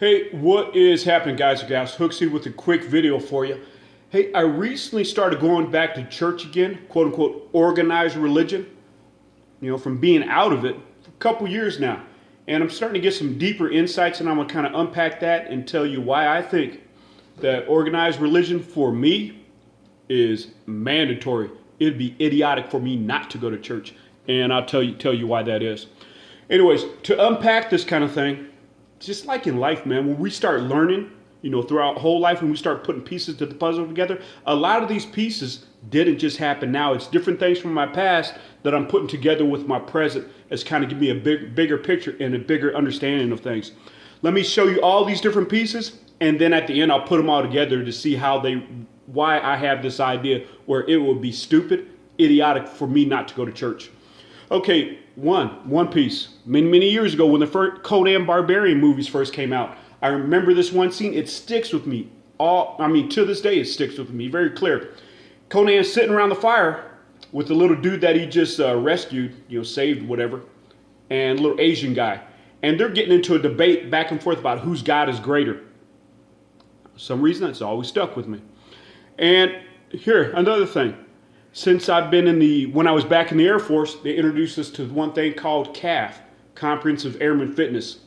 Hey, what is happening, guys and gals? Hooksy with a quick video for you. Hey, I recently started going back to church again, quote unquote, organized religion, from being out of it for a couple years now. And I'm starting to get some deeper insights, and I'm going to kind of unpack that and tell you why I think that organized religion for me is mandatory. It'd be idiotic for me not to go to church. And I'll tell you why that is. Anyways, to unpack this kind of thing, just like in life, man, when we start learning, throughout whole life, when we start putting pieces to the puzzle together, a lot of these pieces didn't just happen now. It's different things from my past that I'm putting together with my present as kind of give me a bigger picture and a bigger understanding of things. Let me show you all these different pieces, and then at the end, I'll put them all together to see why I have this idea where it would be stupid, idiotic for me not to go to church. Okay, One Piece. Many years ago when the first Conan Barbarian movies first came out, I remember this one scene. It sticks with me. To this day, it sticks with me. Very clear. Conan's sitting around the fire with the little dude that he just rescued, saved, whatever, and a little Asian guy. And they're getting into a debate back and forth about whose God is greater. For some reason, that's always stuck with me. And here, another thing. Since when I was back in the Air Force, they introduced us to one thing called CAF, Comprehensive Airman Fitness.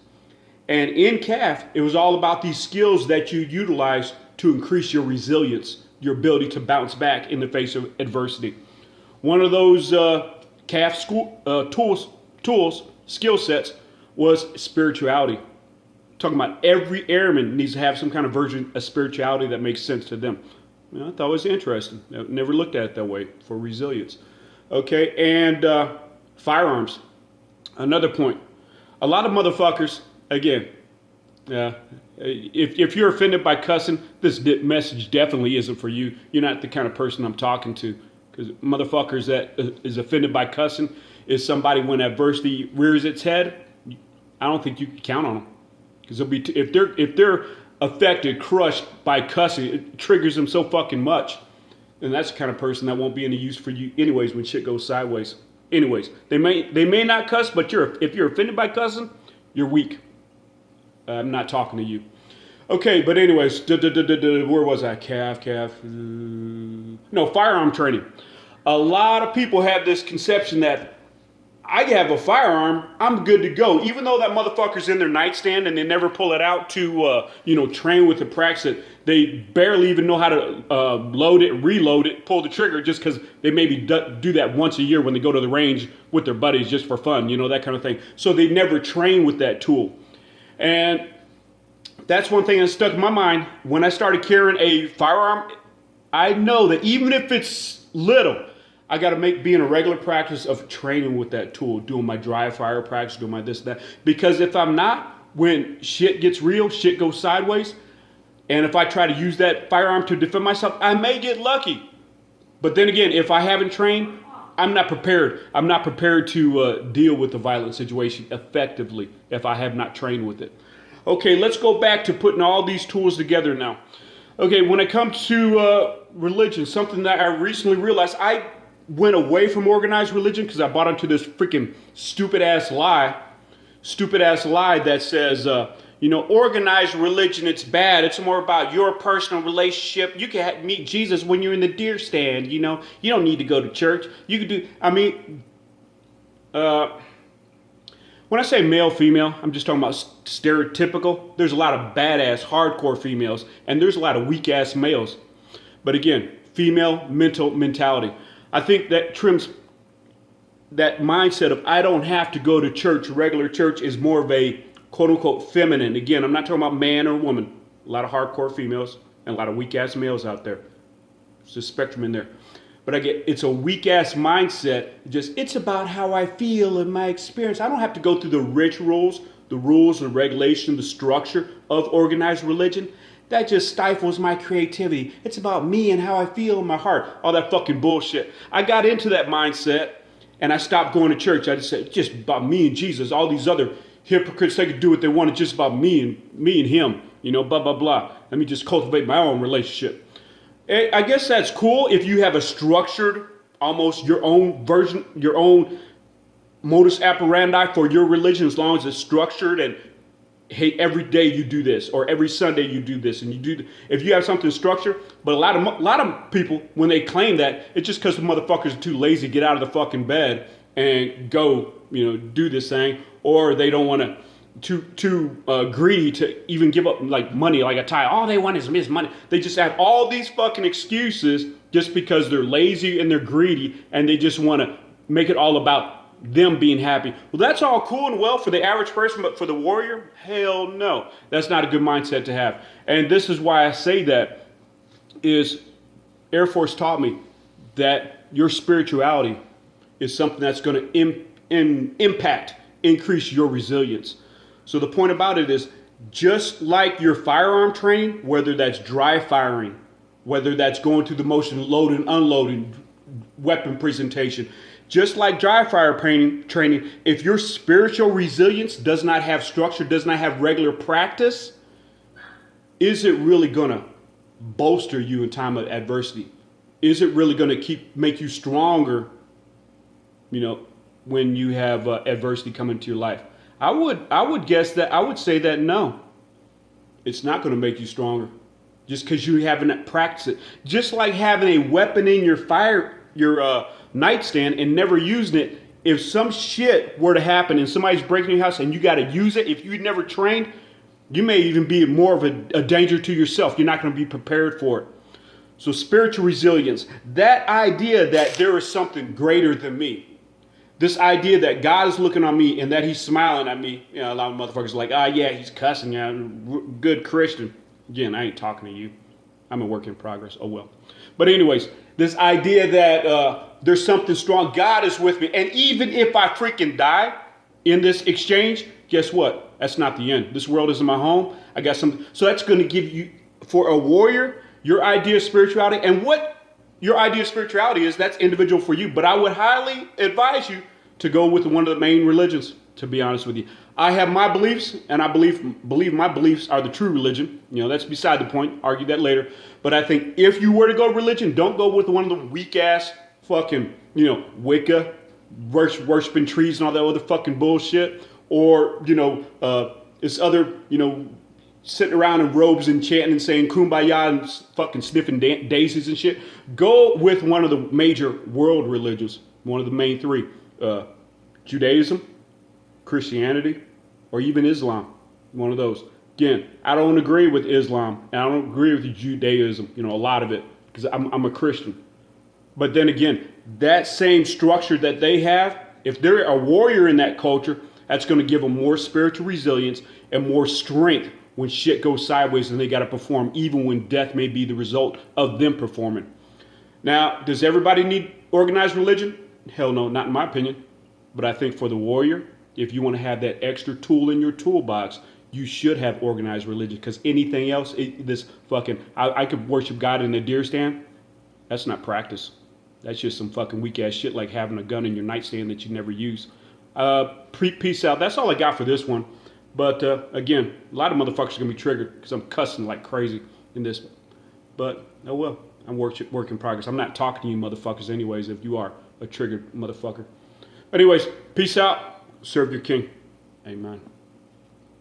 And in CAF, it was all about these skills that you utilize to increase your resilience, your ability to bounce back in the face of adversity. One of those CAF skill sets was spirituality. Talking about every airman needs to have some kind of version of spirituality that makes sense to them. I thought it was interesting. I never looked at it that way for resilience. Okay, and firearms. Another point. A lot of motherfuckers, again, if you're offended by cussing, this message definitely isn't for you. You're not the kind of person I'm talking to. Because motherfuckers that is offended by cussing is somebody when adversity rears its head, I don't think you can count on them. Because if they're affected, crushed by cussing, it triggers them so fucking much. And that's the kind of person that won't be any use for you anyways when shit goes sideways. Anyways, they may not cuss, but if you're offended by cussing, you're weak. I'm not talking to you. Okay, but anyways, where was I? Firearm training. A lot of people have this conception that I have a firearm, I'm good to go. Even though that motherfucker's in their nightstand and they never pull it out to, train with the practice it. They barely even know how to load it, reload it, pull the trigger just because they maybe do that once a year when they go to the range with their buddies just for fun, that kind of thing. So they never train with that tool. And that's one thing that stuck in my mind. When I started carrying a firearm, I know that even if it's little, I got to be in a regular practice of training with that tool, doing my dry fire practice, doing my this, that. Because if I'm not, when shit gets real, shit goes sideways, and if I try to use that firearm to defend myself, I may get lucky. But then again, if I haven't trained, I'm not prepared. I'm not prepared to deal with a violent situation effectively if I have not trained with it. Okay, let's go back to putting all these tools together now. Okay, when it comes to religion, something that I recently realized, I went away from organized religion because I bought into this freaking stupid ass lie that says, organized religion, it's bad. It's more about your personal relationship. You can meet Jesus when you're in the deer stand. You don't need to go to church. You could do, when I say male, female, I'm just talking about stereotypical. There's a lot of badass, hardcore females, and there's a lot of weak ass males. But again, female mentality. I think that trims that mindset of I don't have to go to church. Regular church is more of a quote unquote feminine. Again, I'm not talking about man or woman. A lot of hardcore females and a lot of weak ass males out there. There's a spectrum in there. But it's a weak ass mindset. It's about how I feel and my experience. I don't have to go through the rituals, the rules, the regulation, the structure of organized religion. That just stifles my creativity. It's about me and how I feel in my heart. All that fucking bullshit. I got into that mindset and I stopped going to church. I just said, just about me and Jesus. All these other hypocrites, they could do what they want. It's just about me and him. Blah, blah, blah. Let me just cultivate my own relationship. I guess that's cool if you have a structured, almost your own version, your own modus operandi for your religion, as long as it's structured and hey, every day you do this, or every Sunday you do this, and you do. If you have something structured, but a lot of people when they claim that, it's just because the motherfuckers are too lazy to get out of the fucking bed and go, do this thing, or they don't want to. Too greedy to even give up like money, like a tithe. All they want is money. They just have all these fucking excuses just because they're lazy and they're greedy, and they just want to make it all about them being happy. Well, that's all cool and well for the average person, but for the warrior, hell no. That's not a good mindset to have. And this is why I say that is Air Force taught me that your spirituality is something that's going to impact, increase your resilience. So the point about it is, just like your firearm training, whether that's dry firing, whether that's going through the motion, loading, unloading, weapon presentation, just like dry fire training, if your spiritual resilience does not have structure, does not have regular practice, is it really going to bolster you in time of adversity? Is it really going to make you stronger, when you have adversity come into your life? I would guess that I would say that no, it's not going to make you stronger, just because you haven't practiced it. Just like having a weapon in your nightstand and never using it. If some shit were to happen and somebody's breaking your house and you got to use it, if you never trained, you may even be more of a danger to yourself. You're not going to be prepared for it. So spiritual resilience, that idea that there is something greater than me. This idea that God is looking on me and that he's smiling at me. A lot of motherfuckers are like, yeah, he's cussing. Yeah, good Christian. Again, I ain't talking to you. I'm a work in progress. Oh, well. But anyways, this idea that there's something strong. God is with me. And even if I freaking die in this exchange, guess what? That's not the end. This world isn't my home. I got something. So that's going to give you, for a warrior, your idea of spirituality. And what your idea of spirituality is, that's individual for you. But I would highly advise you to go with one of the main religions, to be honest with you. I have my beliefs, and I believe my beliefs are the true religion. That's beside the point. Argue that later. But I think if you were to go religion, don't go with one of the weak-ass fucking, Wicca, worshiping trees and all that other fucking bullshit. Or, this other, sitting around in robes and chanting and saying kumbaya and fucking sniffing daisies and shit. Go with one of the major world religions, one of the main three. Judaism, Christianity, or even Islam. One of those. Again, I don't agree with Islam, and I don't agree with Judaism, a lot of it, because I'm a Christian. But then again, that same structure that they have, if they're a warrior in that culture, that's going to give them more spiritual resilience and more strength when shit goes sideways and they got to perform, even when death may be the result of them performing. Now, does everybody need organized religion? Hell no, not in my opinion. But I think for the warrior, if you want to have that extra tool in your toolbox, you should have organized religion, because anything else, I could worship God in a deer stand. That's not practice. That's just some fucking weak ass shit, like having a gun in your nightstand that you never use. Peace out. That's all I got for this one. But again, a lot of motherfuckers are going to be triggered because I'm cussing like crazy in this. But, oh well, I'm work in progress. I'm not talking to you motherfuckers anyways if you are a triggered motherfucker. Anyways, peace out. Serve your king. Amen.